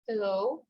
Hello.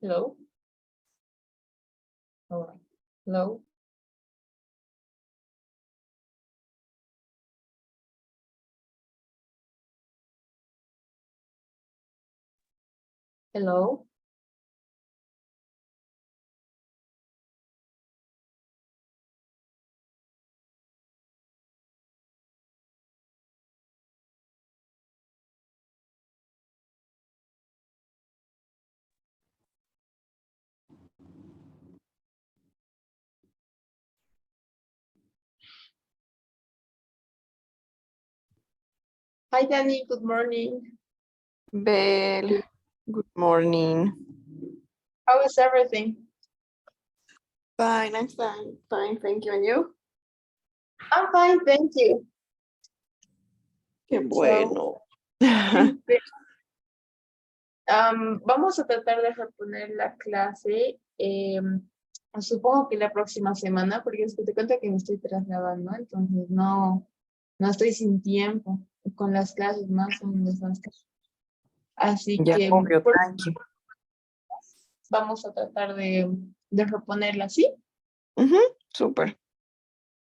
Hello. All right. Hello. Hello. Hi, Danny. Good morning. Belle, good morning. How is everything? Fine, I'm fine. Fine, thank you. And you? I'm fine, thank you. Qué bueno. Vamos a tratar de reponer la clase. Supongo que la próxima semana, porque es que te cuento que me estoy trasladando, entonces no estoy sin tiempo con las clases más o menos. Así Ya, que obvio, tranqui. vamos a tratar de reponerla, ¿sí? Super.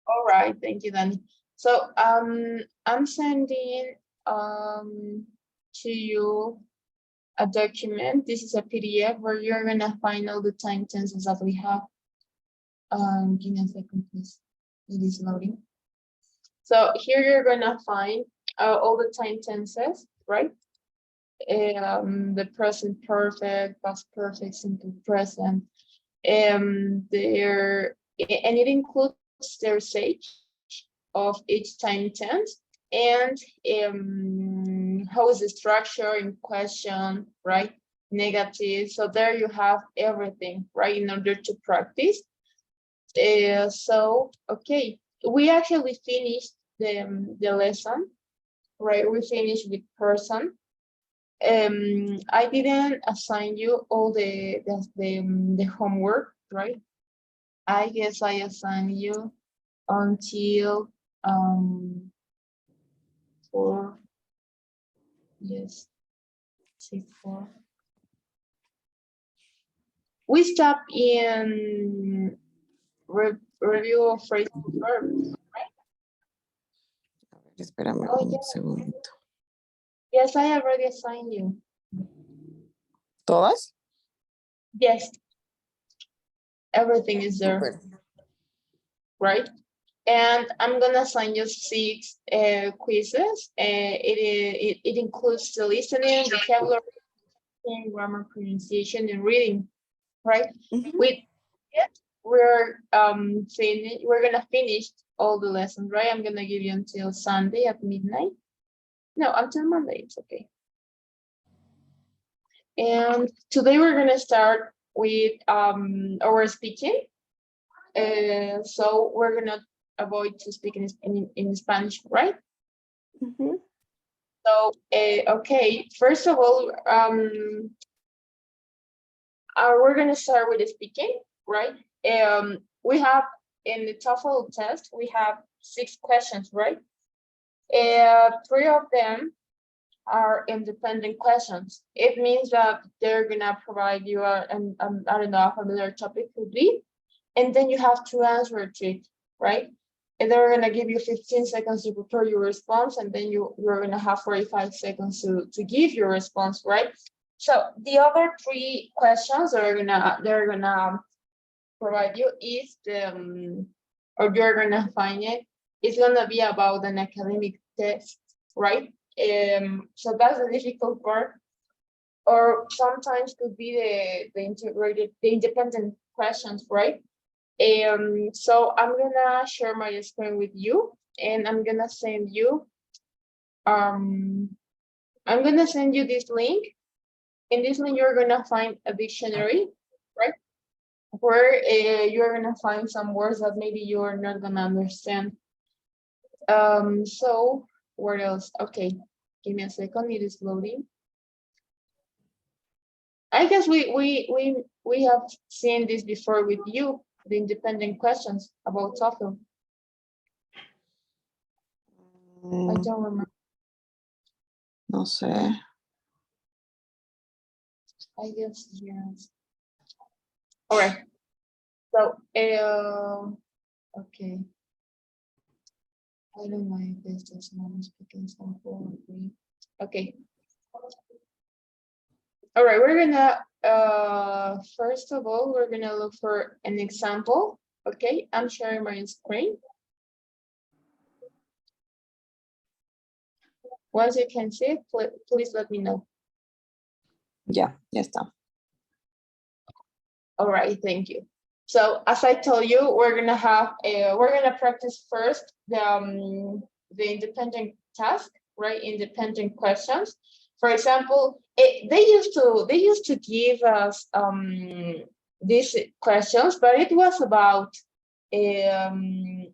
All right, thank you, Danny. So I'm sending to you a document. This is a PDF where you're gonna find all the time tenses that we have. Give me a second, please. It is loading. So here you're gonna find all the time tenses, right? The present perfect, past perfect, simple present. And it includes their usage of each time tense and how is the structure in question, right? Negative. So there you have everything, right, in order to practice. So, okay, we actually finished the lesson, right? We finished with person. I didn't assign you all the homework, right? I guess I assigned you until 4, yes, 6, 4. We stop in review of phrases and verbs. A ver, espérame Oh, un yeah. segundo. Yes, I already assigned you. ¿Todas? Yes. Everything is there, Súper. right? And I'm gonna assign you 6 quizzes. It includes the listening, vocabulary, grammar, pronunciation, and reading, right? Mhm. With it, we're gonna finish all the lessons, right? I'm gonna give you until Sunday at midnight. No, until Monday, it's okay. And today we're gonna start with our speaking. So we're gonna avoid to speak in Spanish, right? Mhm. So, okay, first of all, we're gonna start with the speaking, right? We have in the TOEFL test, we have 6 questions, right? 3 of them are independent questions. It means that they're gonna provide you I don't know, a familiar topic could be, and then you have to answer to it, right? And they're gonna give you 15 seconds to prepare your response, and then you're gonna have 45 seconds to give your response, right? So the other 3 questions they're gonna provide you is or you're gonna find it. It's gonna be about an academic test, right? So that's the difficult part. Or sometimes could be the independent questions, right? So I'm gonna share my screen with you, and I'm gonna send you this link. In this link, you're gonna find a dictionary, right? Where you're gonna find some words that maybe you're not gonna understand. So what else? Okay, give me a second. It is loading. I guess we have seen this before with you, the independent questions about TOEFL. I don't remember. No sé. I guess yes. All right. So, okay. I don't know if this does not speak example. Okay. All right, we're gonna first of all, we're gonna look for an example. Okay, I'm sharing my screen. Once you can see it, please let me know. Ya está. All right, thank you. So as I told you, we're gonna practice first the independent task, right? Independent questions. For example, they used to give us these questions, but it was about if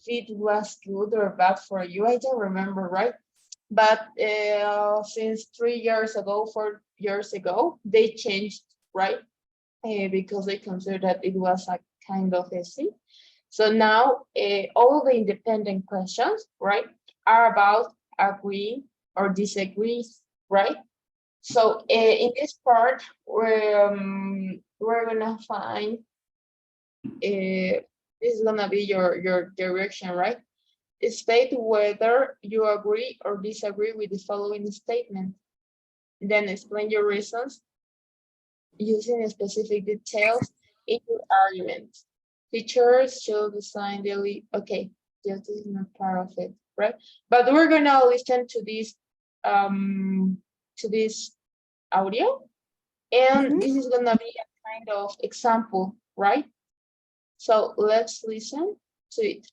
it was good or bad for you. I don't remember, right? But since 3 years ago, 4 years ago, they changed, right? Because they considered that it was a kind of essay. So now all the independent questions, right, are about agree or disagree, right? So in this part, we're gonna find this is gonna be your direction, right? State whether you agree or disagree with the following statement. Then explain your reasons using specific details in your argument. Teachers should assign daily. Okay, this is not part of it, right? But we're gonna listen to this audio, and this is gonna be a kind of example, right? So let's listen to it.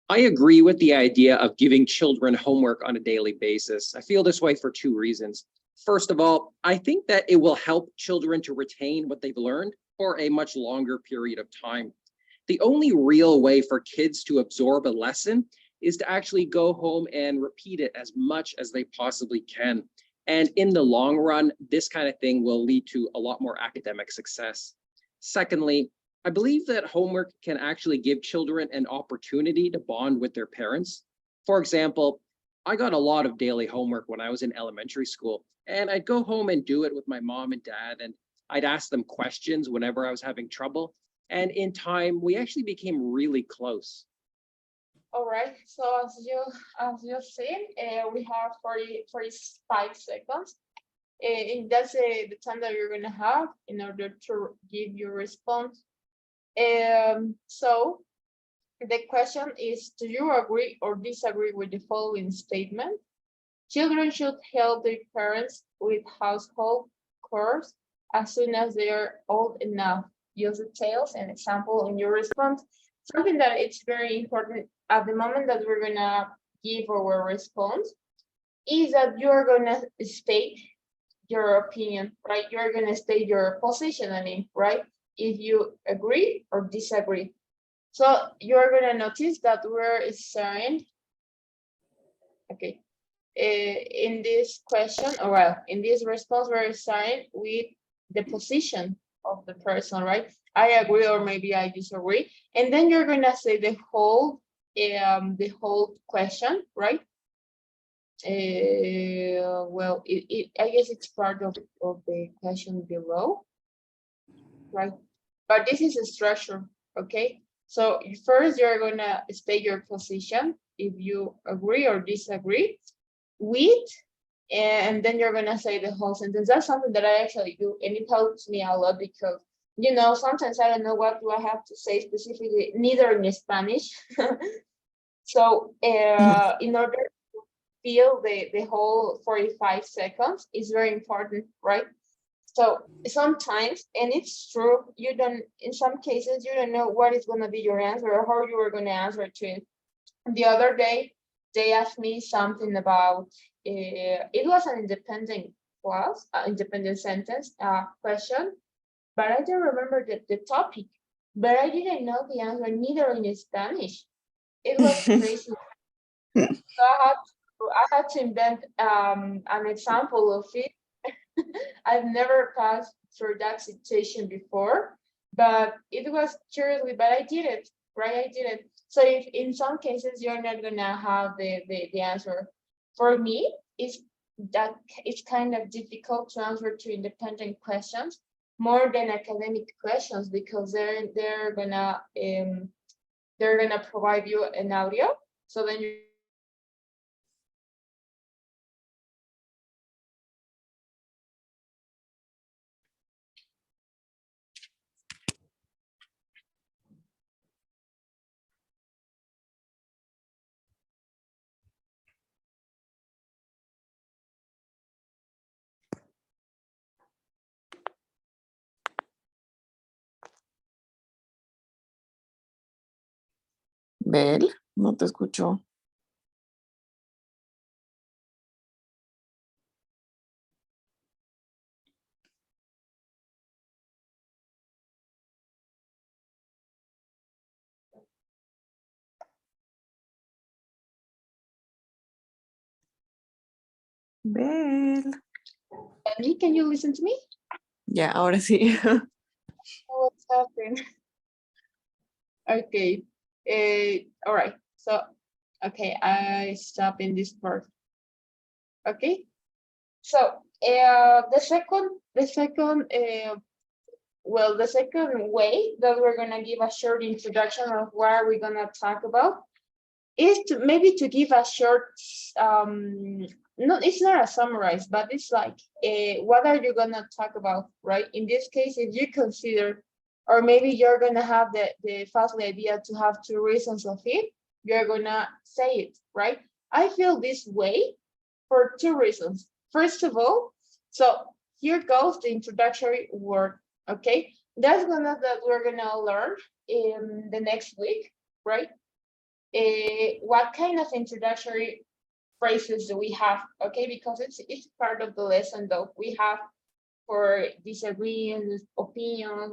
I agree with the idea of giving children homework on a daily basis. I feel this way for 2 reasons. First of all, I think that it will help children to retain what they've learned for a much longer period of time. The only real way for kids to absorb a lesson is to actually go home and repeat it as much as they possibly can. And in the long run, this kind of thing will lead to a lot more academic success. Secondly, I believe that homework can actually give children an opportunity to bond with their parents. For example, I got a lot of daily homework when I was in elementary school, and I'd go home and do it with my mom and dad, and I'd ask them questions whenever I was having trouble. And in time, we actually became really close. All right, so as you see, we have 45 seconds. And that's the time that you're gonna have in order to give your response. So the question is, do you agree or disagree with the following statement? Children should help their parents with household chores as soon as they are old enough. Use details and example in your response. Something that it's very important at the moment that we're gonna give our response is that you're gonna state your opinion, right? You're gonna state your position, I mean, right? If you agree or disagree. So you're gonna notice that we're starting, okay, in this question, or well, in this response, we're starting with the position of the person, right? I agree or maybe I disagree. And then you're gonna say the whole question, right? Well, I guess it's part of the question below, right? But this is a structure, okay? So first you're gonna state your position if you agree or disagree with, and then you're gonna say the whole sentence. That's something that I actually do, and it helps me a lot because, you know, sometimes I don't know what do I have to say specifically, neither in Spanish. So in order to feel the whole 45 seconds is very important, right? So sometimes, and it's true, you don't, in some cases, you don't know what is going to be your answer or how you are going to answer to it. The other day, they asked me something about, it was an independent class, independent sentence question, but I don't remember the topic, but I didn't know the answer, neither in Spanish. It was crazy. So I had to invent an example of it. I've never passed through that situation before, but it was seriously, but I did it, right? I did it. So if in some cases you're not gonna have the answer, for me, it's kind of difficult to answer to independent questions more than academic questions because they're gonna provide you an audio. So then you Bel, no te escucho. Bel. can you listen to me? Ya, ahora sí. What's happening? Okay. All right. So, okay, I stop in this part. Okay. So, the second way that we're gonna give a short introduction of what are we gonna talk about is to give a short no, it's not a summarize, but it's like what are you gonna talk about, right? In this case, if you consider, or maybe you're gonna have the fastly idea to have two reasons of it, you're gonna say it, right? I feel this way for two reasons. First of all, so here goes the introductory word, okay? That we're gonna learn in the next week, right? What kind of introductory phrases do we have, okay? Because it's part of the lesson though. We have for disagreeing opinions,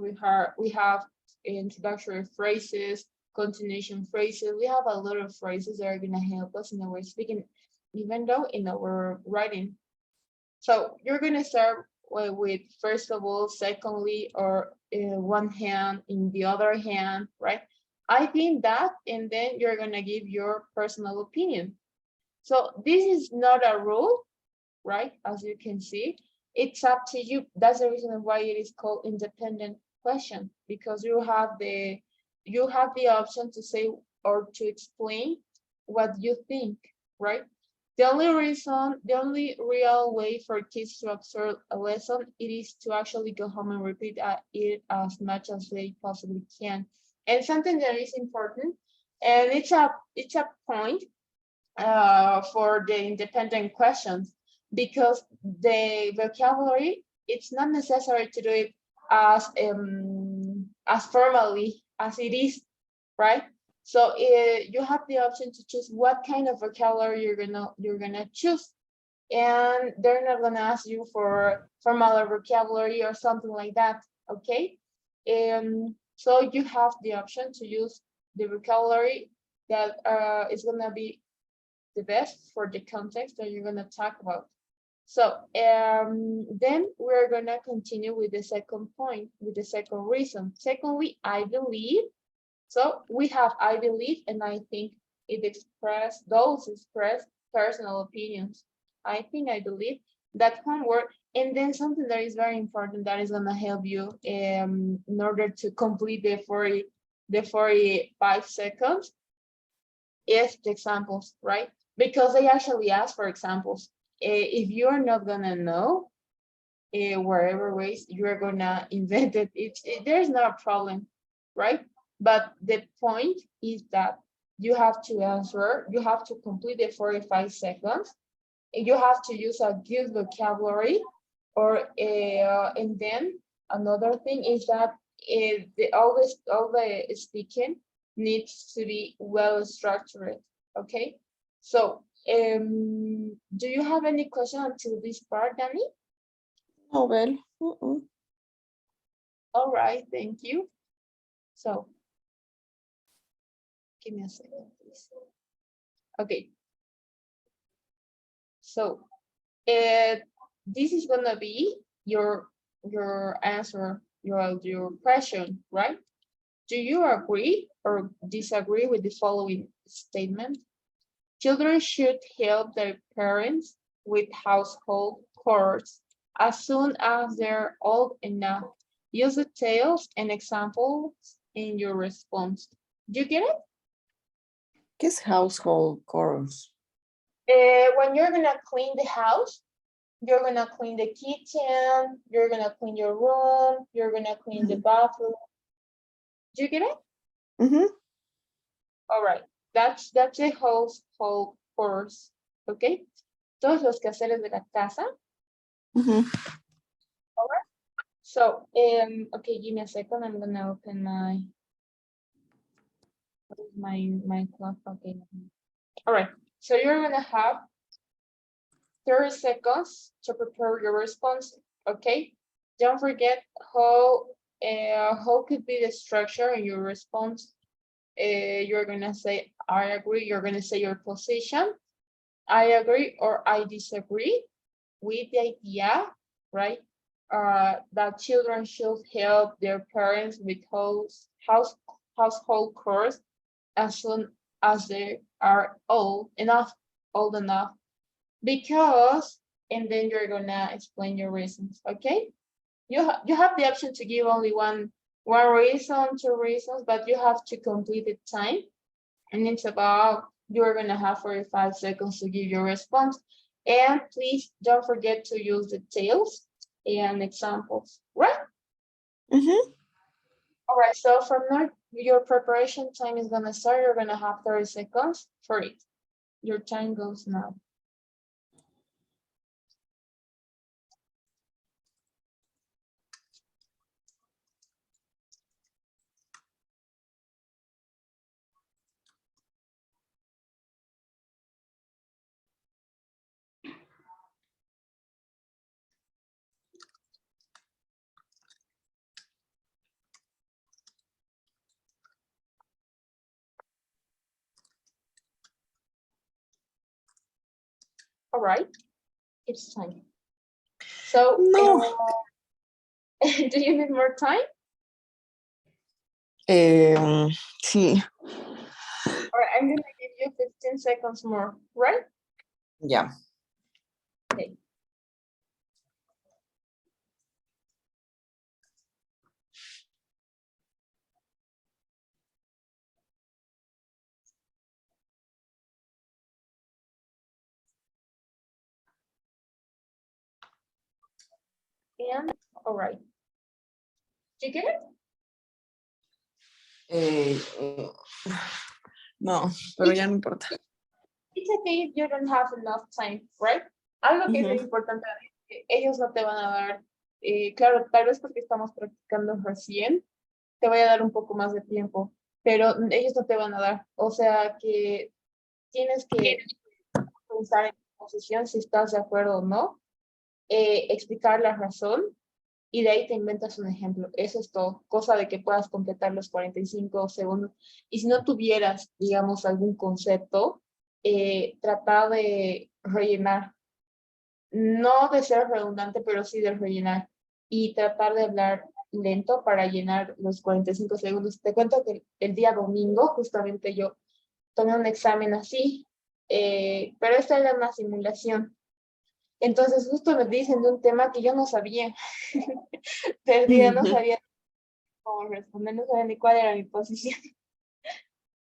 we have introductory phrases, continuation phrases. We have a lot of phrases that are gonna help us in our speaking, even though in our writing. So you're gonna start with first of all, secondly, or one hand in the other hand, right? I think that, and then you're gonna give your personal opinion. So this is not a rule, right? As you can see, it's up to you. That's the reason why it is called independent question, because you have the option to say or to explain what you think, right? The only real way for kids to absorb a lesson, it is to actually go home and repeat it as much as they possibly can. And something that is important, and it's a point for the independent questions, because the vocabulary, it's not necessary to do it as formally as it is, right? So you have the option to choose what kind of vocabulary you're gonna choose, and they're not gonna ask you for formal vocabulary or something like that. Okay, so you have the option to use the vocabulary that is gonna be the best for the context that you're gonna talk about. So then we're gonna continue with the second point, with the second reason. Secondly, I believe. So we have I believe, and I think it express personal opinions. I think, I believe, that homework, and then something that is very important that is gonna help you in order to complete the 45 seconds is the examples, right? Because they actually ask for examples. If you're not gonna know, wherever ways you're gonna invent it, there's no problem, right? But the point is that you have to answer, you have to complete the 45 seconds, and you have to use a good vocabulary, or and then another thing is that all the speaking needs to be well structured. Okay, so do you have any question until this part, Danny? No, well. All right, thank you. So give me a second, please. Okay. So this is gonna be your answer, your question, right? Do you agree or disagree with the following statement? Children should help their parents with household chores as soon as they're old enough. Use details and examples in your response. Do you get it? ¿Qué es household chores? When you're gonna clean the house, you're gonna clean the kitchen, you're gonna clean your room, you're gonna clean the bathroom. Do you get it? All right, that's a household chores, okay? Todos los quehaceres de la casa. All right. So, okay, give me a second. I'm gonna open my clock. Okay. All right. So you're gonna have 30 seconds to prepare your response. Okay. Don't forget how could be the structure in your response. You're gonna say I agree. You're gonna say your position. I agree or I disagree with the idea, right? That children should help their parents with household chores as soon as they are old enough, because, and then you're gonna explain your reasons. Okay, you have the option to give only one reason, 2 reasons, but you have to complete the time, and it's about, you're gonna have 45 seconds to give your response. And please don't forget to use details and examples, right? All right, so from now, your preparation time is gonna start. You're gonna have 30 seconds for it. Your time goes now. All right, it's time. So, No. do you need more time? Sí. All right, I'm gonna give you 15 seconds more, right? Yeah. Okay. And all right. Do you get it? No, pero ya no importa. It's okay if you don't have enough time, right? Algo que es muy importante es que ellos no te van a dar, claro, tal vez porque estamos practicando recién, te voy a dar un poco más de tiempo, pero ellos no te van a dar. O sea que tienes que pensar en tu posición, si estás de acuerdo o no, explicar la razón y de ahí te inventas un ejemplo. Eso es todo, cosa de que puedas completar los 45 segundos. Y si no tuvieras, digamos, algún concepto, trata de rellenar. No de ser redundante, pero sí de rellenar. Y tratar de hablar lento para llenar los 45 segundos. Te cuento que el día domingo, justamente yo tomé un examen así, pero esta era una simulación. Entonces justo me dicen de un tema que yo no sabía. Perdida, no sabía cómo responder, no sabía ni cuál era mi posición.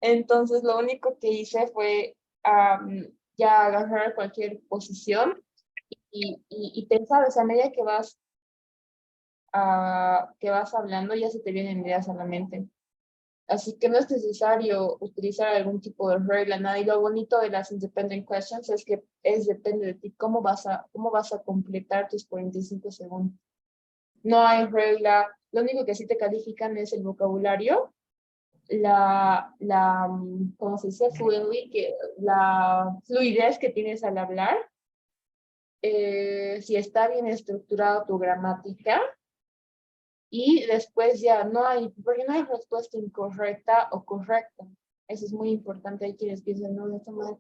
Entonces lo único que hice fue ya agarrar cualquier posición y pensar, o sea, a medida que vas hablando ya se te vienen ideas a la mente. Así que no es necesario utilizar algún tipo de regla, nada. Y lo bonito de las independent questions es que depende de ti cómo vas a completar tus 45 segundos. No hay regla, lo único que sí te califican es el vocabulario, ¿cómo se dice? Fluently, la fluidez que tienes al hablar, si está bien estructurada tu gramática, y después ya porque no hay respuesta incorrecta o correcta. Eso es muy importante. Hay quienes piensan, no, de esta manera.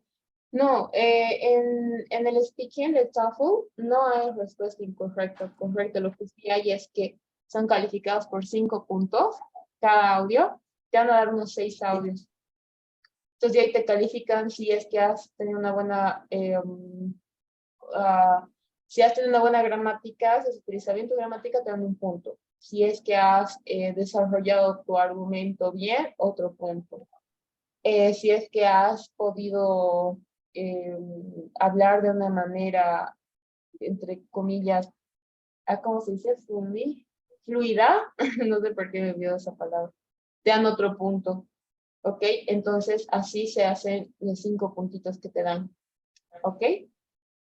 No, en el speaking de TOEFL no hay respuesta incorrecta o correcta. Lo que sí hay es que son calificados por 5 puntos cada audio. Te van a dar unos 6 audios. Entonces de ahí te califican si es que has tenido una buena si has tenido una buena gramática, si se utiliza bien tu gramática, te dan un punto. Si es que has desarrollado tu argumento bien, otro punto. Si es que has podido hablar de una manera, entre comillas, ¿cómo se dice? Fluida, no sé por qué me olvidó esa palabra. Te dan otro punto, ¿ok? Entonces, así se hacen los 5 puntitos que te dan, ¿ok?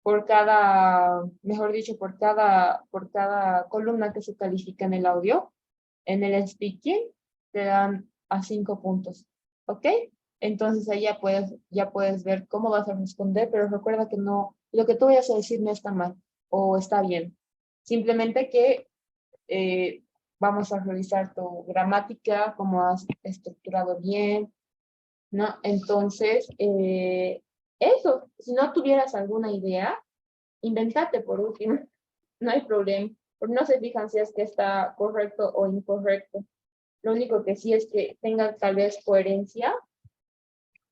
Por cada, mejor dicho, por cada columna que se califica en el audio, en el speaking, te dan a 5 puntos, ¿ok? Entonces ahí ya puedes ver cómo vas a responder, pero recuerda que no, lo que tú vayas a decir no está mal o está bien. Simplemente que vamos a revisar tu gramática, cómo has estructurado bien, ¿no? Entonces, eso, si no tuvieras alguna idea, inventate por último, no hay problema, porque no se fijan si es que está correcto o incorrecto. Lo único que sí es que tenga tal vez coherencia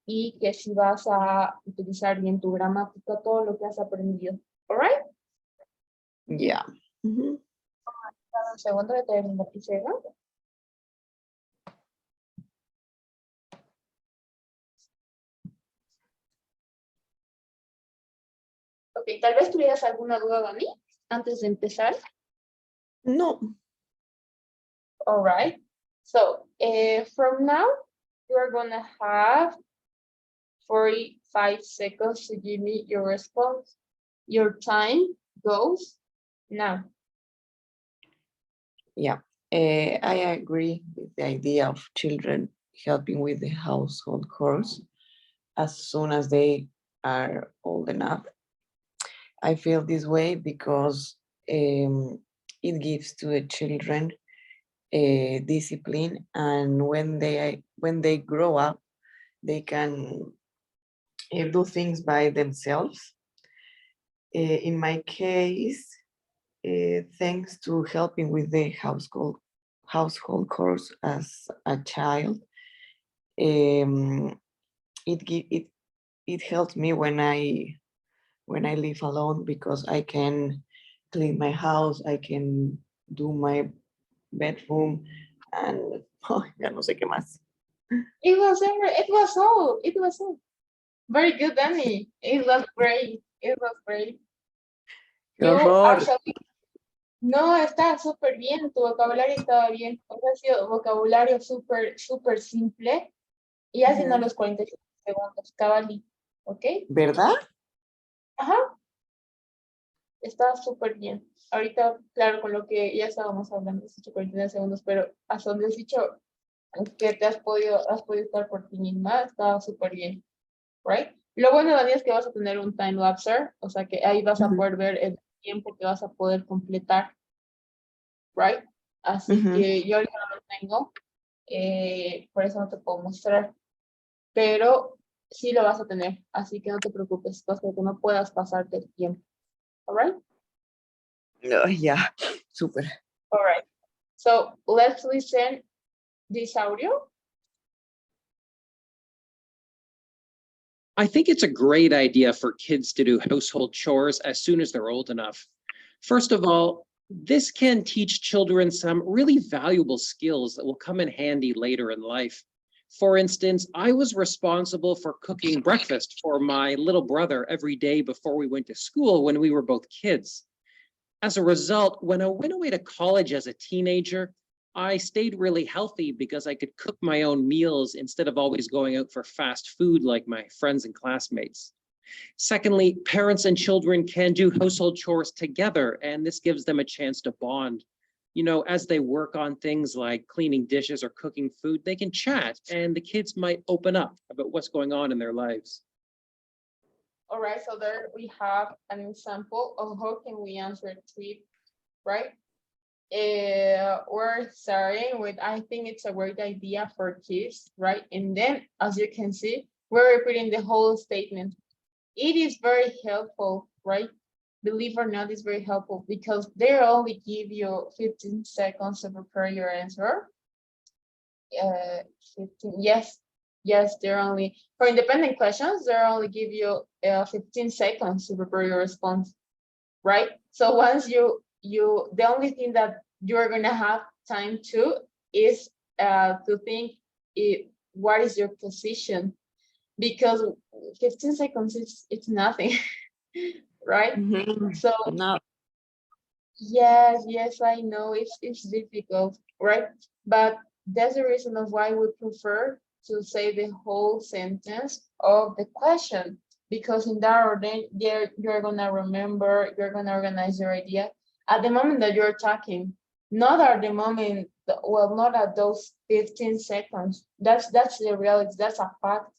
y que si vas a utilizar bien tu gramática, todo lo que has aprendido. ¿Alright? Yeah. Un segundo, voy a traer un lapicero. Ok, tal vez tuvieras alguna duda, Dani, antes de empezar. No. All right. So from now, you're gonna have 45 seconds to give me your response. Your time goes now. Yeah. I agree with the idea of children helping with the household chores as soon as they are old enough. I feel this way because it gives to the children discipline, and when they grow up, they can do things by themselves. In my case, thanks to helping with the household chores as a child, it helped me when I when I live alone because I can clean my house, I can do my bedroom, and oh, ya no sé qué más. It was all. Very good, Danny. It was great. It was great. ¡Qué You horror! actually, no, está súper bien, tu vocabulario estaba bien. O sea, ha sido vocabulario súper simple y haciendo Ujú. los 45 segundos, cabal. ¿Ok? ¿Verdad? Ajá, está súper bien. Ahorita, claro, con lo que ya estábamos hablando, has hecho 49 segundos, pero hasta donde has dicho que te has podido estar por ti misma, está súper bien, right? Lo bueno, Dani, es que vas a tener un time lapser, o sea que ahí vas a Ujú. poder ver el tiempo que vas a poder completar, right? Así Ujú. que yo ahorita no lo tengo, por eso no te puedo mostrar, pero sí lo vas a tener, así que no te preocupes, cosa que no puedas pasarte el tiempo, alright? Ay, ya, súper. Alright, so let's listen this audio. I think it's a great idea for kids to do household chores as soon as they're old enough. First of all, this can teach children some really valuable skills that will come in handy later in life. For instance, I was responsible for cooking breakfast for my little brother every day before we went to school when we were both kids. As a result, when I went away to college as a teenager, I stayed really healthy because I could cook my own meals instead of always going out for fast food like my friends and classmates. Secondly, parents and children can do household chores together, and this gives them a chance to bond. You know, as they work on things like cleaning dishes or cooking food, they can chat, and the kids might open up about what's going on in their lives. All right, so there we have an example of how can we answer tweet, right? We're starting with, I think it's a great idea for kids, right? And then, as you can see, we're repeating the whole statement. It is very helpful, right? Believe or not, it's very helpful because they only give you 15 seconds to prepare your answer. 15, yes, they're only, for independent questions, they only give you 15 seconds to prepare your response, right? So once the only thing that you're gonna have time to is to think what is your position, because 15 seconds it's nothing, right? Ujú. So No. yes, I know it's difficult, right? But that's the reason of why we prefer to say the whole sentence of the question, because in that order, you're gonna remember, you're gonna organize your idea at the moment that you're talking, not at the moment, well, not at those 15 seconds. That's the reality, that's a fact,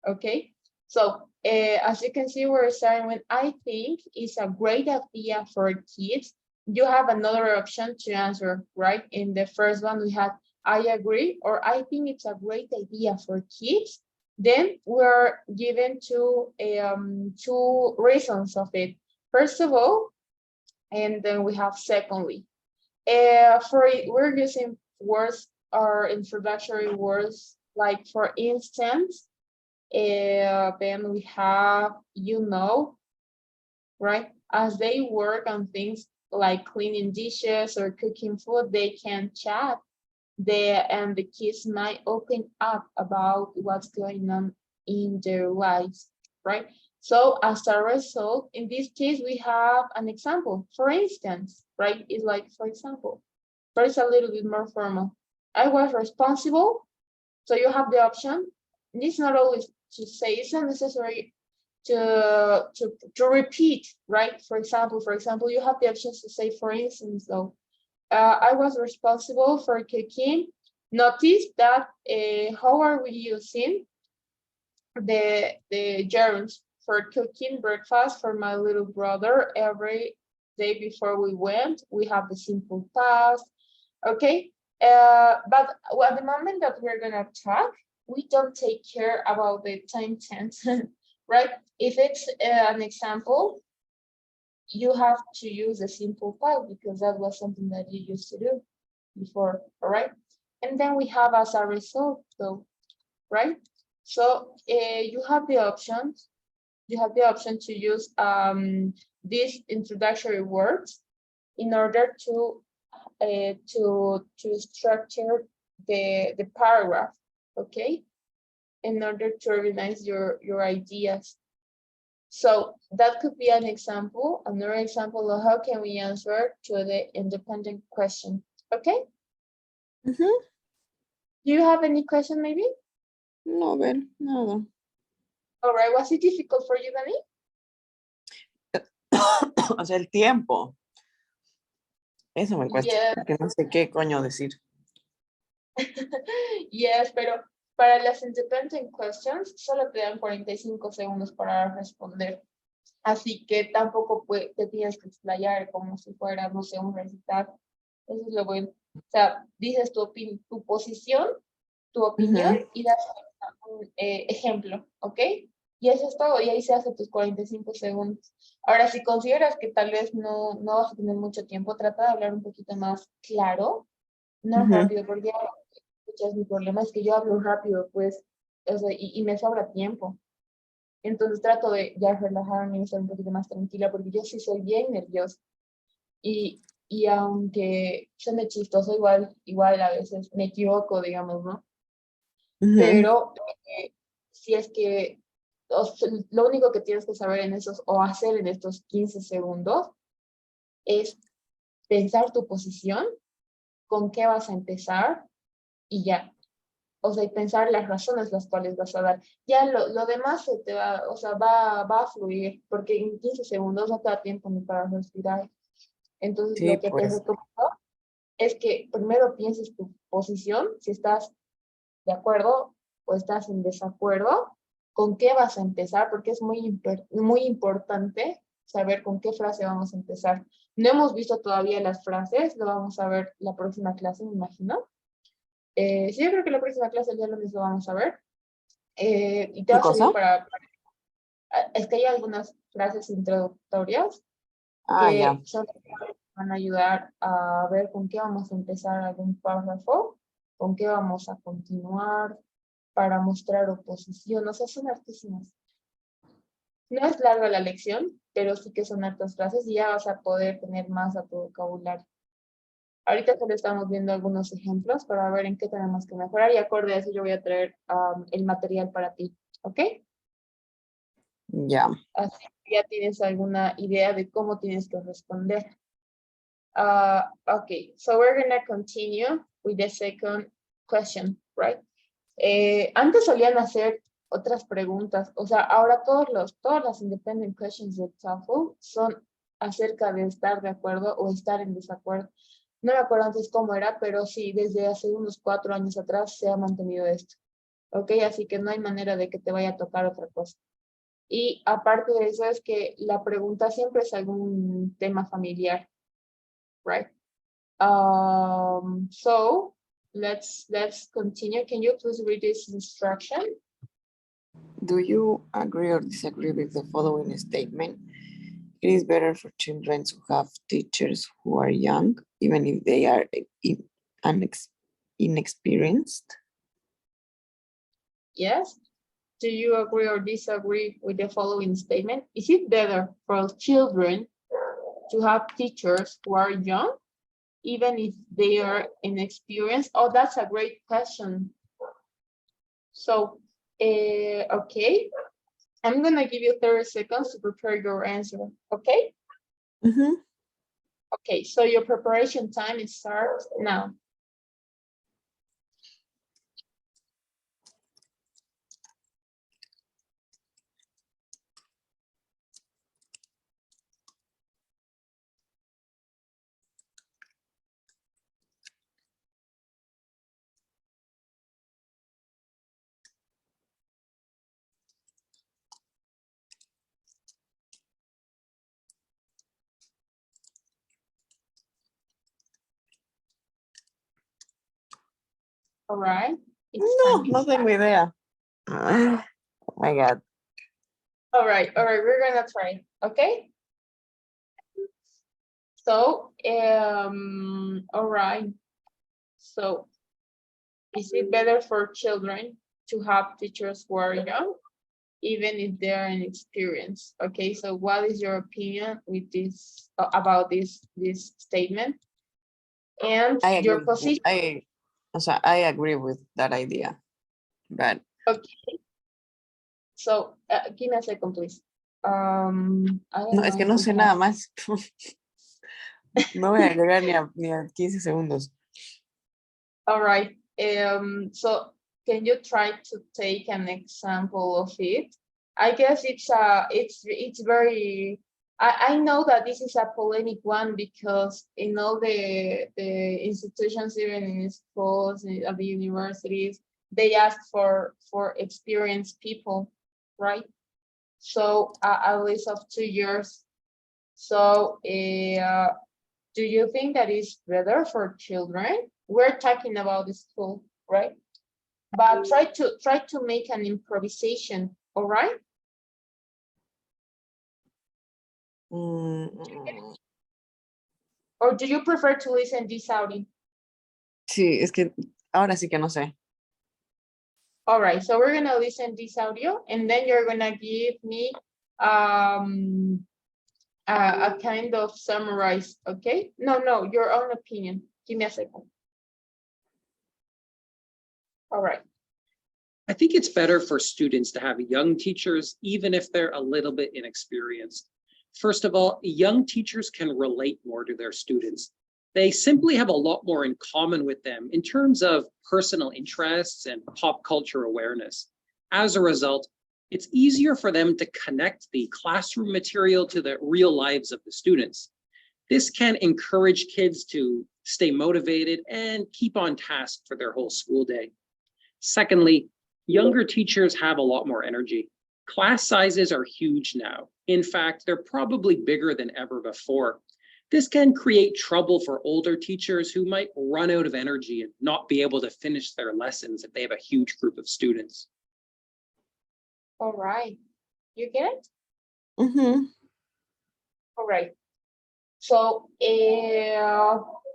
okay? So as you can see, we're starting with, I think it's a great idea for kids. You have another option to answer, right? In the first one, we have, I agree, or I think it's a great idea for kids. Then we're given two reasons of it. First of all, and then we have secondly. We're using words or introductory words, like for instance, then we have, you know, right? As they work on things like cleaning dishes or cooking food, they can chat there, and the kids might open up about what's going on in their lives, right? So as a result, in this case, we have an example. For instance, right? It's like, for example, but it's a little bit more formal. I was responsible. So you have the option. And it's not always to say, it's not necessary to repeat, right? For example, you have the options to say, for instance, though, I was responsible for cooking. Notice that how are we using the germs for cooking breakfast for my little brother every day before we went. We have the simple past, okay? But at the moment that we're gonna talk, we don't take care about the time tense, right? If it's an example, you have to use a simple past because that was something that you used to do before, all right? And then we have as a result, though, right? So you have the options you have the option to use these introductory words in order to structure the paragraph, okay? In order to organize your ideas. So that could be an example, another example of how can we answer to the independent question, okay? Ujú. Do you have any question maybe? No, a ver, nada. All right, was it difficult for you, Dani? O sea, el tiempo. Eso me cuesta, Yes. porque no sé qué coño decir. Yes, pero para las independent questions solo te dan 45 segundos para responder. Así que tampoco te tienes que explayar como si fuera, no sé, un recital. Eso es lo bueno. O sea, dices tu posición, tu opinión Ujú. y das un ejemplo, ¿ok? Y eso es todo, y ahí se hace tus 45 segundos. Ahora, si consideras que tal vez no vas a tener mucho tiempo, trata de hablar un poquito más claro, no Ujú. rápido, porque escuchas, mi problema es que yo hablo rápido, pues, o sea, y me sobra tiempo. Entonces trato de ya relajarme y estar un poquito más tranquila, porque yo sí soy bien nerviosa. Y aunque suene chistoso, igual a veces me equivoco, digamos, ¿no? Ujú. Pero si es que lo único que tienes que saber en esos o hacer en estos 15 segundos es pensar tu posición, con qué vas a empezar y ya. O sea, y pensar las razones las cuales vas a dar. Ya lo demás se te va, o sea, va a fluir, porque en 15 segundos no te da tiempo ni para respirar. Entonces, Sí, lo que te pues. recomiendo es que primero pienses tu posición, si estás de acuerdo o estás en desacuerdo, con qué vas a empezar, porque es muy importante saber con qué frase vamos a empezar. No hemos visto todavía las frases, lo vamos a ver la próxima clase, me imagino. Sí, yo creo que la próxima clase el día lunes lo vamos a ver. Y te ¿Qué va a servir cosa? es que hay algunas frases introductorias Ah, ya. que son van a ayudar a ver con qué vamos a empezar algún párrafo, con qué vamos a continuar, para mostrar oposición. O sea, son hartísimas. No es larga la lección, pero sí que son hartas frases y ya vas a poder tener más a tu vocabulario. Ahorita solo estamos viendo algunos ejemplos para ver en qué tenemos que mejorar y acorde a eso yo voy a traer el material para ti, ¿ok? Ya. Así que ya tienes alguna idea de cómo tienes que responder. Okay, so we're gonna continue with the second question, right? Antes solían hacer otras preguntas, o sea, ahora todas las independent questions de TOEFL son acerca de estar de acuerdo o estar en desacuerdo. No me acuerdo antes cómo era, pero sí, desde hace unos 4 años atrás se ha mantenido esto. Ok, así que no hay manera de que te vaya a tocar otra cosa. Y aparte de eso es que la pregunta siempre es algún tema familiar, right? So let's continue. Can you please read this instruction? Do you agree or disagree with the following statement? It is better for children to have teachers who are young, even if they are inexperienced. Yes. Do you agree or disagree with the following statement? Is it better for children to have teachers who are young, even if they are inexperienced? Oh, that's a great question. So, okay, I'm gonna give you 30 seconds to prepare your answer, okay? Mm-hmm. Okay, so your preparation time starts now. All right, it's No, time. no tengo idea. Oh my God. All right, we're gonna try, okay? So, all right. So, is it better for children to have teachers who are young, even if they're inexperienced. Okay, so what is your opinion with this about this statement? And I your agree. position. I agree with that idea, but Okay, so give me a second, please. I don't no, es que know no if we sé have. nada más. No voy a agregar ni a 15 segundos. All right. So can you try to take an example of it? I guess it's very. I know that this is a polemic one because in all the institutions, even in schools, at the universities, they ask for experienced people, right? So at least of 2 years. So do you think that is better for children? We're talking about the school, right? But try to make an improvisation, all right? Or do you prefer to listen this audio? Sí, es que ahora sí que no sé. All right, so we're gonna listen this audio and then you're gonna give me a kind of summarize, okay? No, your own opinion. Give me a second. All right. I think it's better for students to have young teachers, even if they're a little bit inexperienced. First of all, young teachers can relate more to their students. They simply have a lot more in common with them in terms of personal interests and pop culture awareness. As a result, it's easier for them to connect the classroom material to the real lives of the students. This can encourage kids to stay motivated and keep on task for their whole school day. Secondly, younger teachers have a lot more energy. Class sizes are huge now. In fact, they're probably bigger than ever before. This can create trouble for older teachers who might run out of energy and not be able to finish their lessons if they have a huge group of students. All right. You get it? Mm-hmm. All right. So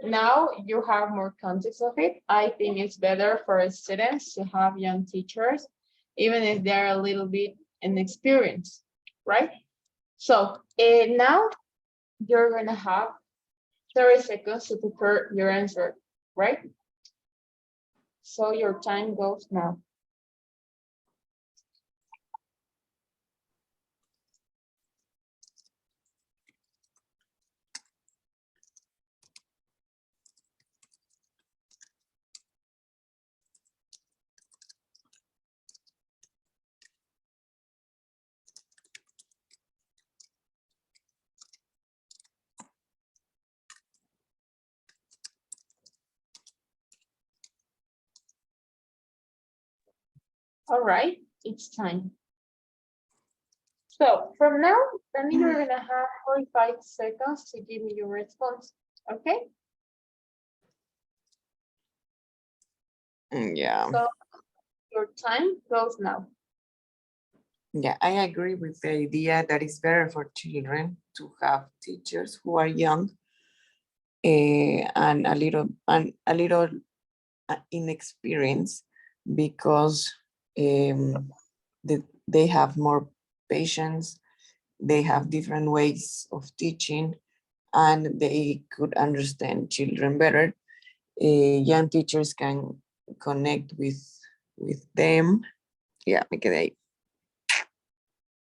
now you have more context of it. I think it's better for students to have young teachers, even if they're a little bit inexperienced, right? So now you're gonna have 30 seconds to prepare your answer, right? So your time goes now. All right, it's time. So from now, then you're gonna have 45 seconds to give me your response, okay? Yeah. So your time goes now. Yeah, I agree with the idea that it's better for children to have teachers who are young and a little inexperienced because they have more patience, they have different ways of teaching, and they could understand children better. Young teachers can connect with them. Yeah, me quedé ahí.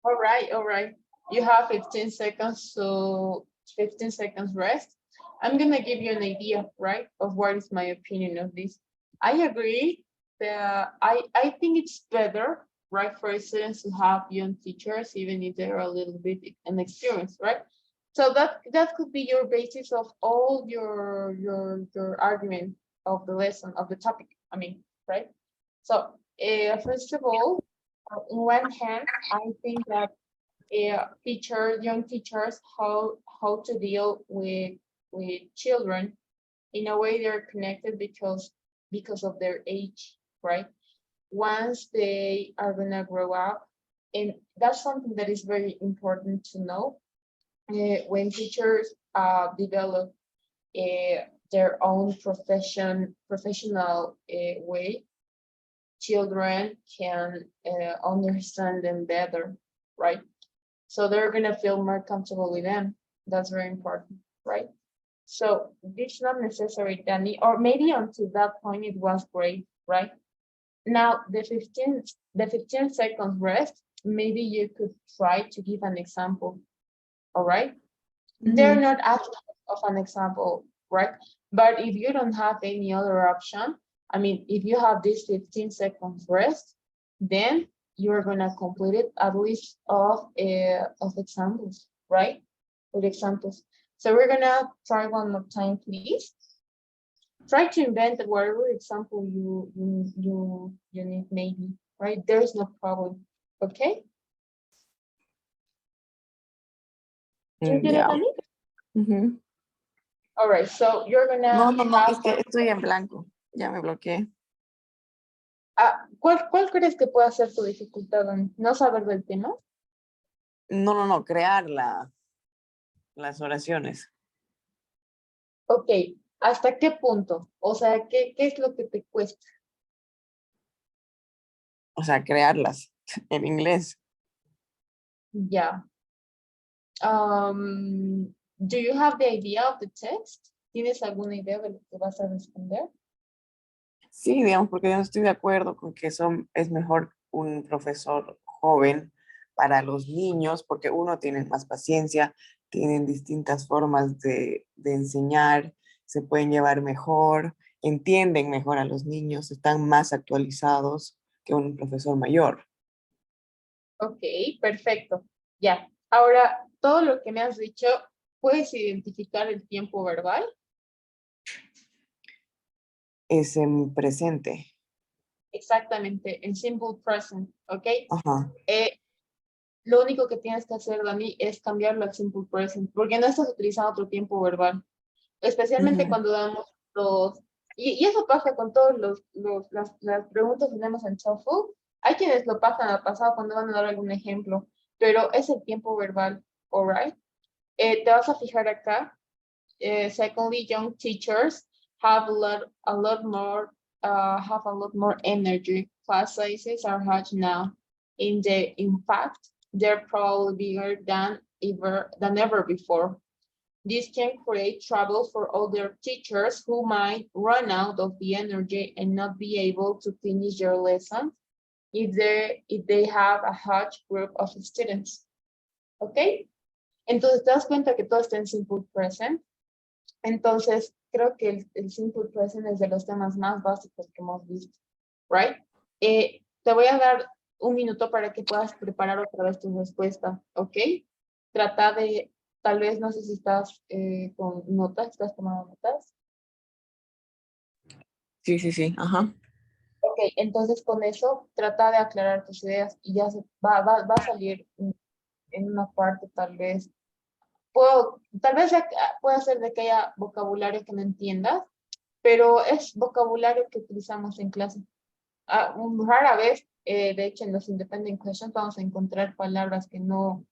All right. You have 15 seconds to 15 seconds rest. I'm gonna give you an idea, right, of what is my opinion of this. I agree that I think it's better, right, for students to have young teachers, even if they're a little bit inexperienced, right? So that could be your basis of all your argument of the lesson of the topic. I mean, right? So first of all, on one hand, I think that young teachers, how to deal with children in a way they're connected because of their age, right? Once they are gonna grow up, and that's something that is very important to know. When teachers develop their own professional way, children can understand them better, right? So they're gonna feel more comfortable with them. That's very important, right? So it's not necessary, Danny, or maybe until that point it was great, right? Now the 15 seconds rest, maybe you could try to give an example, all right? They're not asking of an example, right? But if you don't have any other option, I mean, if you have this 15 seconds rest, then you're gonna complete it at least of examples, right? With examples. So we're gonna try one more time, please. Try to invent whatever example you need, maybe, right? There is no problem, okay? Do you get it, Yeah. Annie? Ujú. All right, so you're gonna No, es have que estoy en blanco. Ya me bloqueé. ¿cuál crees que pueda ser tu dificultad, Dani? ¿No saber del tema? No, crear las oraciones. Ok, ¿hasta qué punto? O sea, ¿qué es lo que te cuesta? O sea, crearlas en inglés. Ya. Do you have the idea of the text? ¿Tienes alguna idea de lo que vas a responder? Sí, digamos, porque yo no estoy de acuerdo con que es mejor un profesor joven para los niños, porque uno tiene más paciencia, tienen distintas formas de enseñar, se pueden llevar mejor, entienden mejor a los niños, están más actualizados que un profesor mayor. Ok, perfecto. Ya. Ahora, todo lo que me has dicho, ¿puedes identificar el tiempo verbal? Es en presente. Exactamente, en simple present, ¿ok? Ajá. Lo único que tienes que hacer, Dani, es cambiarlo al simple present, porque no estás utilizando otro tiempo verbal, especialmente Ujú. cuando damos los... Y eso pasa con todos las preguntas que tenemos en TOEFL. Hay quienes lo pasan al pasado cuando van a dar algún ejemplo, pero es el tiempo verbal, alright? Te vas a fijar acá. Secondly, young teachers have have a lot more energy. Class sizes are huge now. In fact, they're probably bigger than ever before. This can create trouble for other teachers who might run out of the energy and not be able to finish their lessons if they have a huge group of students. ¿Ok? Entonces te das cuenta que todo está en simple present. Entonces, creo que el simple present es de los temas más básicos que hemos visto, right? Te voy a dar un minuto para que puedas preparar otra vez tu respuesta, ¿ok? Trata de, tal vez, no sé si estás con notas, ¿estás tomando notas? Sí, ajá. Ok, entonces con eso trata de aclarar tus ideas y ya va a salir en una parte tal vez. Tal vez pueda ser de que haya vocabulario que no entiendas, pero es vocabulario que utilizamos en clase. Rara vez, de hecho, en los independent questions vamos a encontrar palabras que no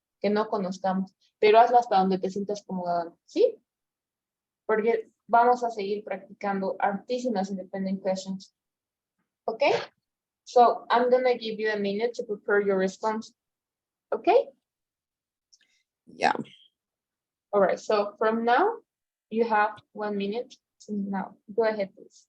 conozcamos, pero hazlo hasta donde te sientas cómoda, ¿sí? Porque vamos a seguir practicando hartísimas independent questions. Okay? So I'm gonna give you a minute to prepare your response. Okay? Ya. All right, so from now, you have 1 minute from now. Go ahead, please.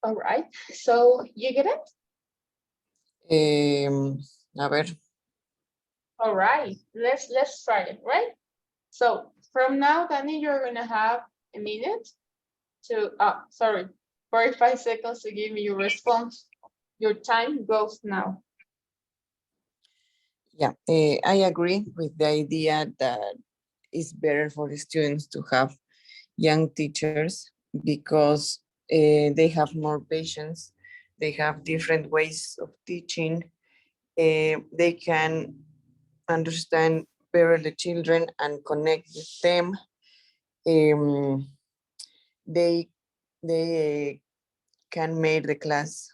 All right, so you get it? A ver, All right, let's try it, right? So from now, Danny, you're gonna have a minute to, sorry, 45 seconds to give me your response. Your time goes now. yeah, I agree with the idea that it's better for the students to have young teachers because they have more patience, they have different ways of teaching, they can understand better the children and connect with them. Um, they can make the class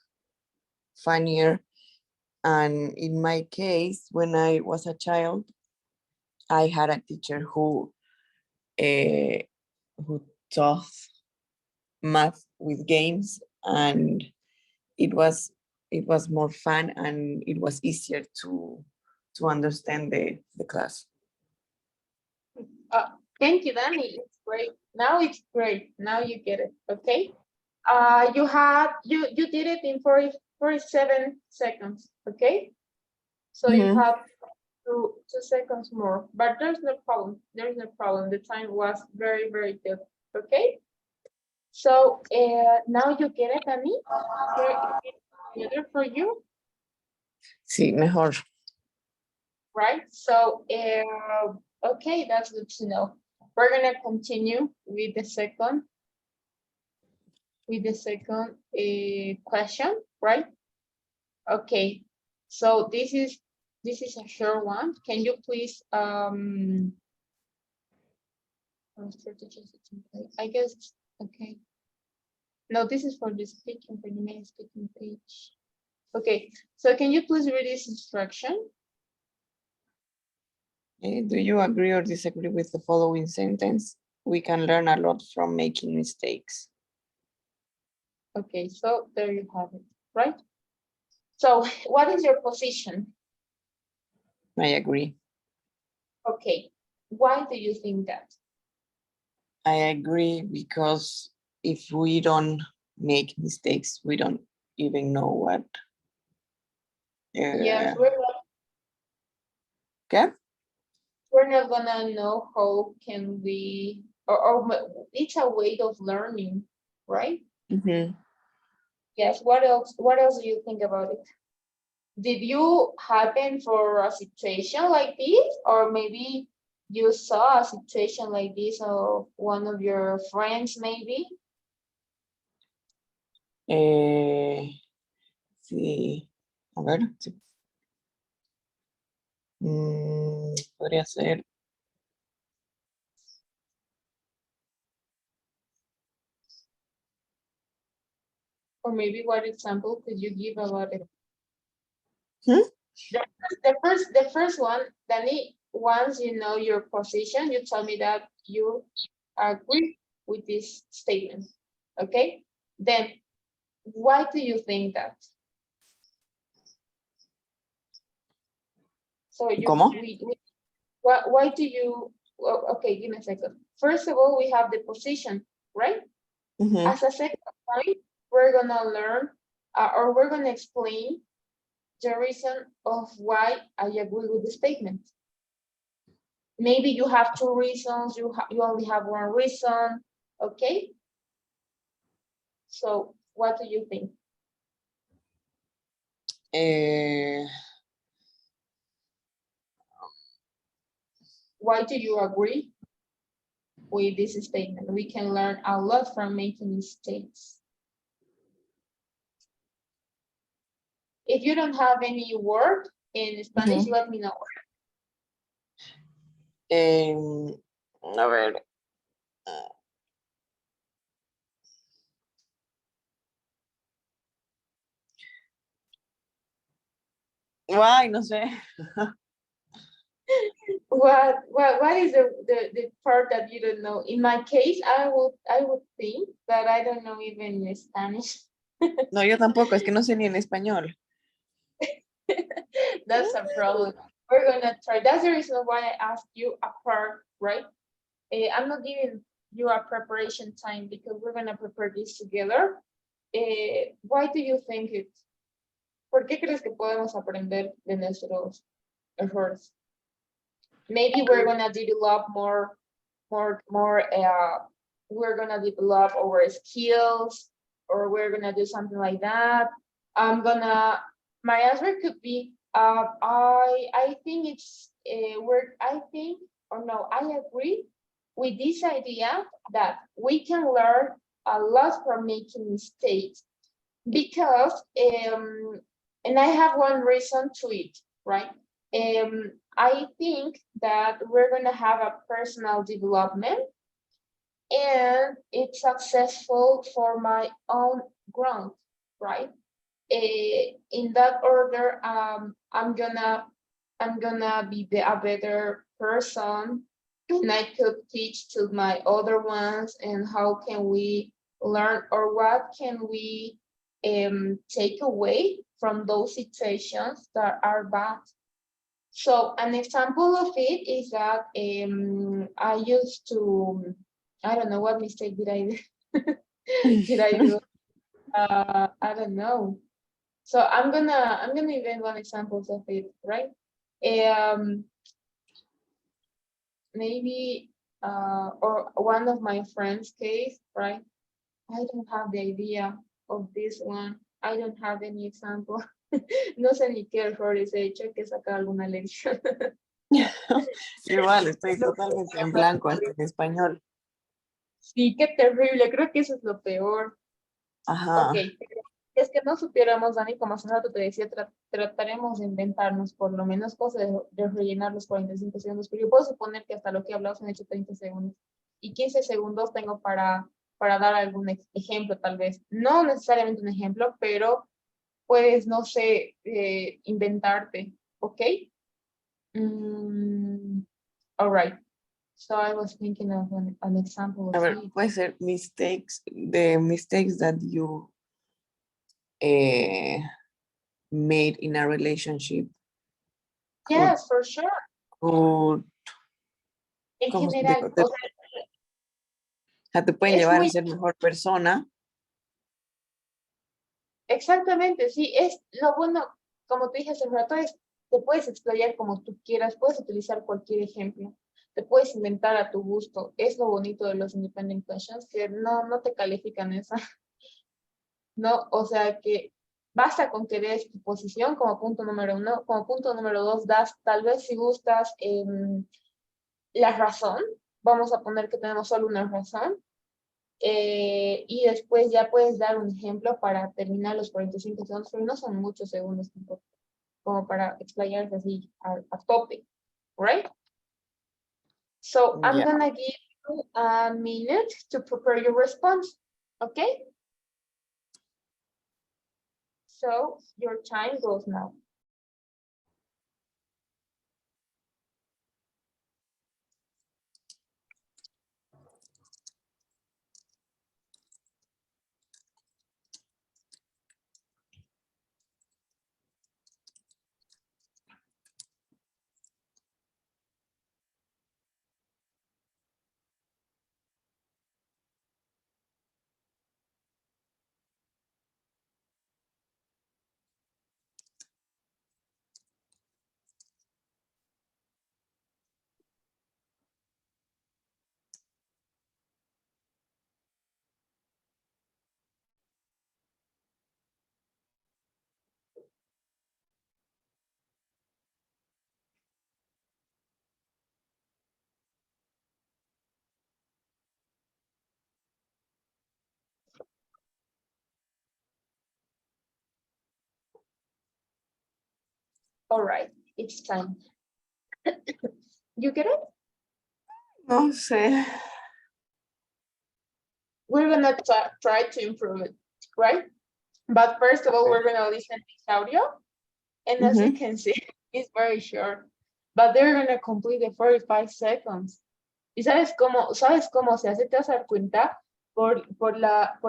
funnier. And in my case, when I was a child, I had a teacher uh, who taught math with games, and it was it was more fun and it was easier to understand the class. Thank you, Danny. It's great. Now it's great. Now you get it. Okay. You did it in 47 seconds. Okay. So you Mhm. have two seconds more, but there's no problem. There's no problem. The time was very, very good. Okay. So now you get it, Danny. Here it's together for you, Sí, mejor. right? So okay, that's good to know. We're gonna continue with the second question, right? Okay, so this is a short one. Can you please I guess okay. No, this is for the speaking, for the main speaking page. Okay, so can you please read this instruction? Do you agree or disagree with the following sentence? We can learn a lot from making mistakes. Okay, so there you have it, right? So what is your position? I agree. Okay, why do you think that? I agree because if we don't make mistakes, we don't even know what. Yes, Okay. we're not gonna know how can we, it's a way of learning, right? Mm-hmm. Yes, what else do you think about it? Did you happen for a situation like this, or maybe you saw a situation like this of one of your friends, maybe? Sí. A ver. Sí. Podría ser. Or maybe what example could you give about it? Hmm? The first one, Danny, once you know your position, you tell me that you agree with this statement. Okay? Then why do you think that? So ¿Cómo? why do you, well, okay, give me a second. First of all, we have the position, right? Mm-hmm. As a second point, we're gonna learn or we're gonna explain the reason of why I agree with the statement. Maybe you have two reasons, you only have one reason, okay? So what do you think? Why do you agree with this statement? We can learn a lot from making mistakes. If you don't have any word in Spanish, let me know. A ver. Ay, no sé. What is the part that you don't know? In my case, I would think that I don't know even Spanish. No, yo tampoco, es que no sé ni en español. That's a problem. We're gonna try. That's the reason why I asked you a part, right? I'm not giving you a preparation time because we're gonna prepare this together. Why do you think it? ¿Por qué crees que podemos aprender de nuestros errores? Maybe we're gonna develop more, we're gonna develop our skills, or we're gonna do something like that. My answer could be, I think it's, I agree with this idea that we can learn a lot from making mistakes, because, and I have one reason to it, right? I think that we're going to have a personal development, and it's successful for my own growth, right? In that order, I'm gonna be a better person, and I could teach to my other ones, and how can we learn, or what can we take away from those situations that are bad. So an example of it is that I used to, I don't know what mistake did I did I do? I don't know. So I'm gonna invent one example of it, right? Maybe or one of my friends' case, right? I don't have the idea of this one. I don't have any example. No sé ni qué errores he hecho, que sacar alguna lección. Igual, estoy totalmente en blanco hasta en español. Sí, qué terrible. Creo que eso es lo peor. Ajá. Ok, es que no supiéramos, Dani, como hace rato te decía, trataremos de inventarnos por lo menos cosas de rellenar los 45 segundos, pero yo puedo suponer que hasta lo que he hablado se han hecho 30 segundos, y 15 segundos tengo para dar algún ejemplo, tal vez. No necesariamente un ejemplo, pero puedes, no sé, inventarte, ¿ok? All right. So I was thinking of an example A of ver, it. puede ser the mistakes that you made in a relationship. Yes, for sure. Could, En ¿cómo se general, dijo? o sea, Te pueden es llevar a muy ser mejor persona. exactamente, sí, es lo bueno, como te dije hace un rato, es te puedes explayar como tú quieras, puedes utilizar cualquier ejemplo, te puedes inventar a tu gusto. Es lo bonito de los independent questions, que no te califican esa, ¿no? O sea que basta con que des tu posición como punto número uno, como punto número dos das, tal vez si gustas, la razón, vamos a poner que tenemos solo una razón, y después ya puedes dar un ejemplo para terminar los 45 segundos, pero no son muchos segundos tampoco, como para explayarse así a tope, right? So I'm Yeah. gonna give you a minute to prepare your response, okay? So your time goes now. All right, it's time. You get it? No sé. We're gonna try to improve it, right? But first of all, Okay. we're gonna listen to this audio, and as you can see, it's very short, but they're gonna complete the 45 seconds. ¿Y sabes cómo se hace? Te vas a dar cuenta por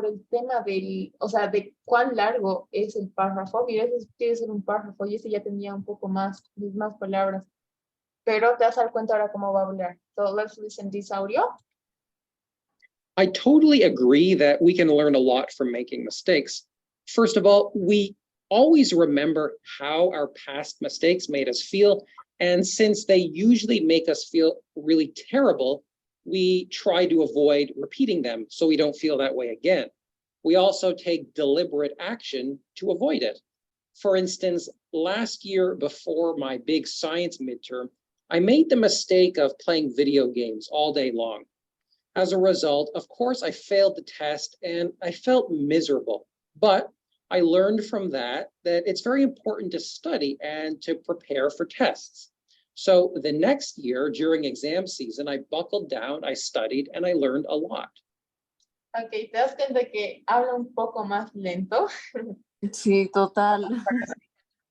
el tema del, o sea, de cuán largo es el párrafo. Mira, ese quiere ser un párrafo y ese ya tenía un poco más palabras. Pero te vas a dar cuenta ahora cómo va a hablar. So let's listen this audio. I totally agree that we can learn a lot from making mistakes. First of all, we always remember how our past mistakes made us feel. And since they usually make us feel really terrible, we try to avoid repeating them so we don't feel that way again. We also take deliberate action to avoid it. For instance, last year before my big science midterm, I made the mistake of playing video games all day long. As a result, of course, I failed the test and I felt miserable. But I learned from that it's very important to study and to prepare for tests. So the next year during exam season, I buckled down, I studied, and I learned a lot. Ok, te das cuenta que habla un poco más lento. Sí, total.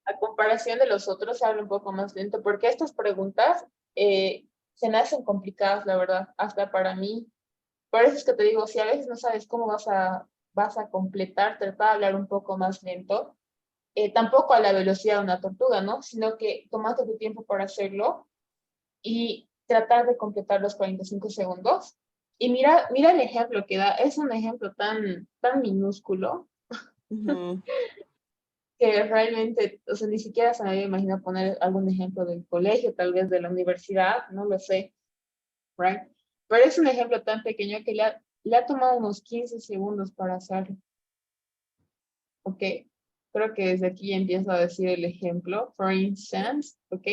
A comparación de los otros, habla un poco más lento, porque estas preguntas se me hacen complicadas, la verdad, hasta para mí. Por eso es que te digo, si a veces no sabes cómo vas a completar, trata de hablar un poco más lento. Tampoco a la velocidad de una tortuga, ¿no? Sino que tomate tu tiempo para hacerlo y tratar de completar los 45 segundos. Y mira el ejemplo que da, es un ejemplo tan minúsculo que realmente, o sea, ni siquiera se me había imaginado poner algún ejemplo del colegio, tal vez de la universidad, no lo sé, right? Pero es un ejemplo tan pequeño que le ha tomado unos 15 segundos para hacerlo. Ok, creo que desde aquí empiezo a decir el ejemplo, for instance, ok.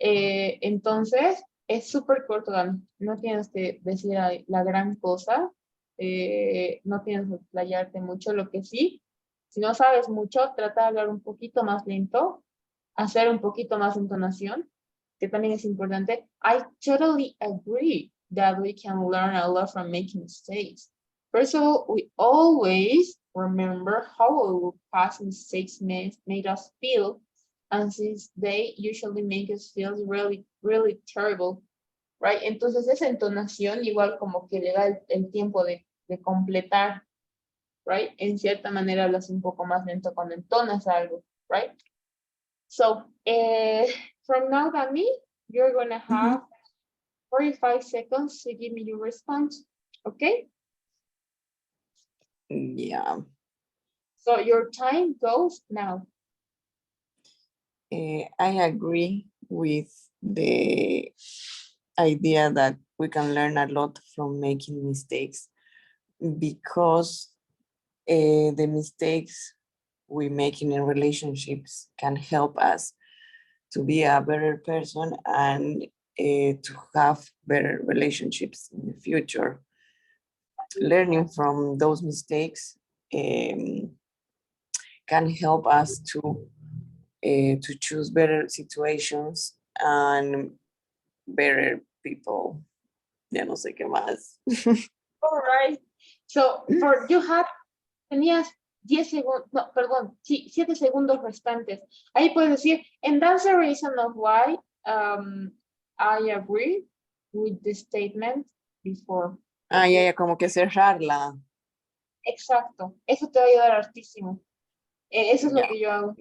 Entonces, es súper corto, Dani. No tienes que decir la gran cosa, no tienes que explayarte mucho, lo que sí, si no sabes mucho, trata de hablar un poquito más lento, hacer un poquito más entonación, que también es importante. I totally agree that we can learn a lot from making mistakes. First of all, we always remember how our past mistakes made us feel, and since they usually make us feel really, really terrible, right? Entonces esa entonación igual como que le da el tiempo de completar, right? En cierta manera hablas un poco más lento cuando entonas algo, right? So, from now, Dani, you're gonna have 45 seconds to give me your response, okay? Yeah. So your time goes now. I agree with the idea that we can learn a lot from making mistakes, because the mistakes we make in relationships can help us to be a better person and to have better relationships in the future. Learning from those mistakes can help us to choose better situations and better people. Ya no sé qué más. All right. So tenías 10 segundos, no, perdón, sí, 7 segundos restantes. Ahí puedes decir, and that's the reason of why I agree with the statement before. Ah, ya, como que cerrarla. Exacto, eso te va a ayudar hartísimo. Eso es lo que yo hago.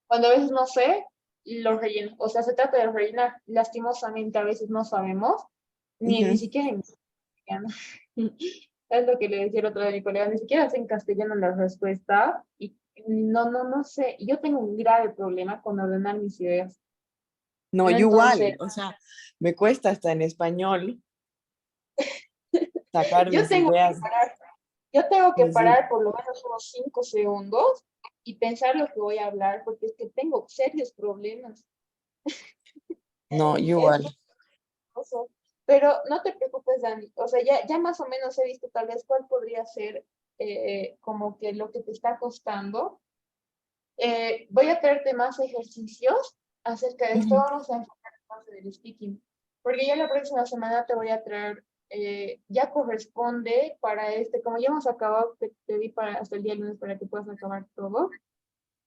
Cuando a veces no sé, lo relleno. O sea, se trata de rellenar. Lastimosamente a veces no sabemos, ni siquiera en castellano. Es lo que le decía el otro día a mi colega, ni siquiera sé en castellano la respuesta. Y no sé. Yo tengo un grave problema con ordenar mis ideas. No, yo Entonces, igual, o sea, me cuesta hasta en español sacar yo mis tengo que ideas. parar. Yo tengo que Decir, parar por lo menos unos 5 segundos y pensar lo que voy a hablar, porque es que tengo serios problemas. no, yo Es igual. oso. Pero no te preocupes, Dani. O sea, ya más o menos he visto tal vez cuál podría ser como que lo que te está costando. Voy a traerte más ejercicios acerca de esto. Vamos a enfocar más en el speaking. Porque ya la próxima semana te voy a traer, ya corresponde para como ya hemos acabado, te di hasta el día lunes para que puedas acabar todo.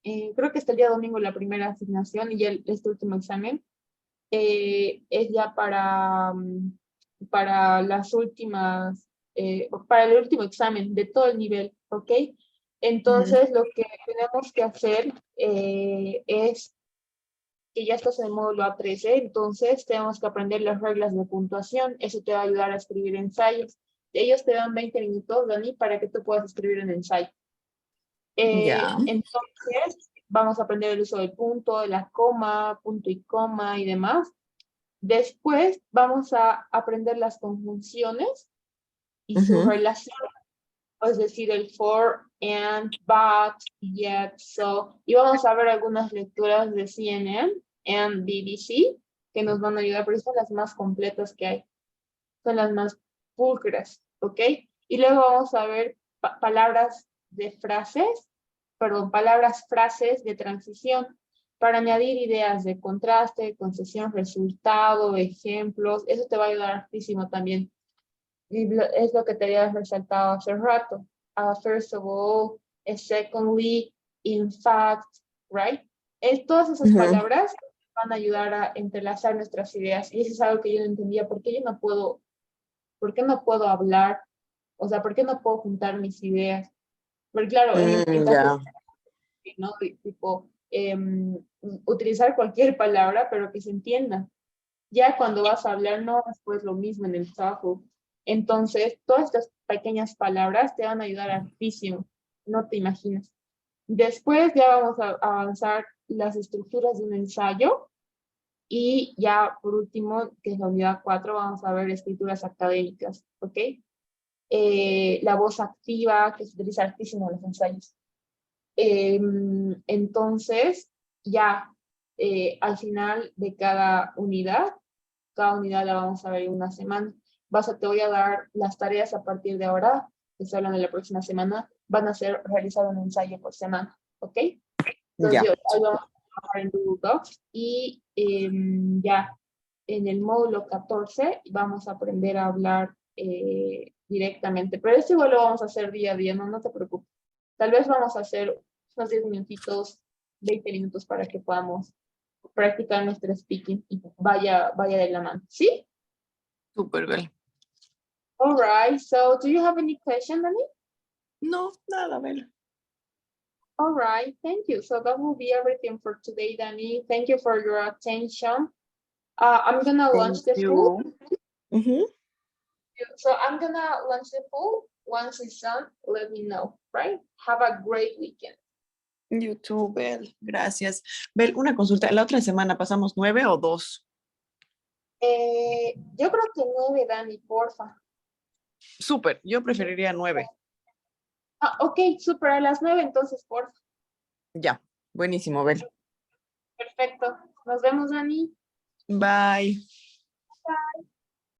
Creo que hasta el día domingo la primera asignación y ya este último examen. Es ya para las últimas, para el último examen de todo el nivel, ¿ok? Entonces, lo que tenemos que hacer es que ya estás en el módulo A13, entonces tenemos que aprender las reglas de puntuación, eso te va a ayudar a escribir ensayos. ellos te dan 20 minutos, Dani, para que tú puedas escribir un ensayo. Ya. Entonces, vamos a aprender el uso del punto, de la coma, punto y coma y demás. Después vamos a aprender las conjunciones y su Ujú. relación, es decir, el for, and, but, yet, so. Y vamos a ver algunas lecturas de CNN and BBC que nos van a ayudar, pero son las más completas que hay. Son las más pulcras, ¿ok? Y luego vamos a ver palabras de frases, perdón, palabras, frases de transición para añadir ideas de contraste, concesión, resultado, ejemplos. Eso te va a ayudar muchísimo también. Y es lo que te había resaltado hace rato. First of all, secondly, in fact, right? Todas esas Ujú. palabras van a ayudar a entrelazar nuestras ideas. Y eso es algo que yo no entendía. ¿Por qué no puedo hablar? O sea, ¿por qué no puedo juntar mis ideas? Porque claro, en caso Ya. ¿no? Tipo, utilizar cualquier palabra, pero que se entienda. Ya cuando vas a hablar, no es pues lo mismo en el trabajo. Entonces, todas estas pequeñas palabras te van a ayudar hartísimo, no te imaginas. Después ya vamos a avanzar las estructuras de un ensayo y ya por último, que es la unidad 4, vamos a ver escrituras académicas, ¿ok? La voz activa, que se utiliza hartísimo en los ensayos. Entonces, ya al final de cada unidad la vamos a ver en una semana. Te voy a dar las tareas a partir de ahora, que se hablan de la próxima semana, van a ser realizar un ensayo por semana, ¿ok? Entonces, Ya. ahí vamos a trabajar en Google Docs y ya en el módulo 14 vamos a aprender a hablar directamente, pero esto igual lo vamos a hacer día a día, no te preocupes. Tal vez vamos a hacer unos 10 minutitos, 20 minutos para que podamos practicar nuestro speaking y vaya de la mano. ¿Sí? Súper bien. All right. So, do you have any question, Dani? No, nada, Bel. All right. Thank you. So that will be everything for today, Dani. Thank you for your attention. I'm gonna launch Thank the poll. you. Ujú. So I'm gonna launch the poll. Once it's done, let me know, right? Have a great weekend. You too, Bel. Gracias. Bel, una consulta. ¿La otra semana pasamos 9 o 2? Yo creo que 9, Dani, porfa. Súper. Yo preferiría 9. Ok, super a las 9, entonces, porfa. Ya. Buenísimo, Bel. Perfecto. Nos vemos, Dani. Bye. Bye.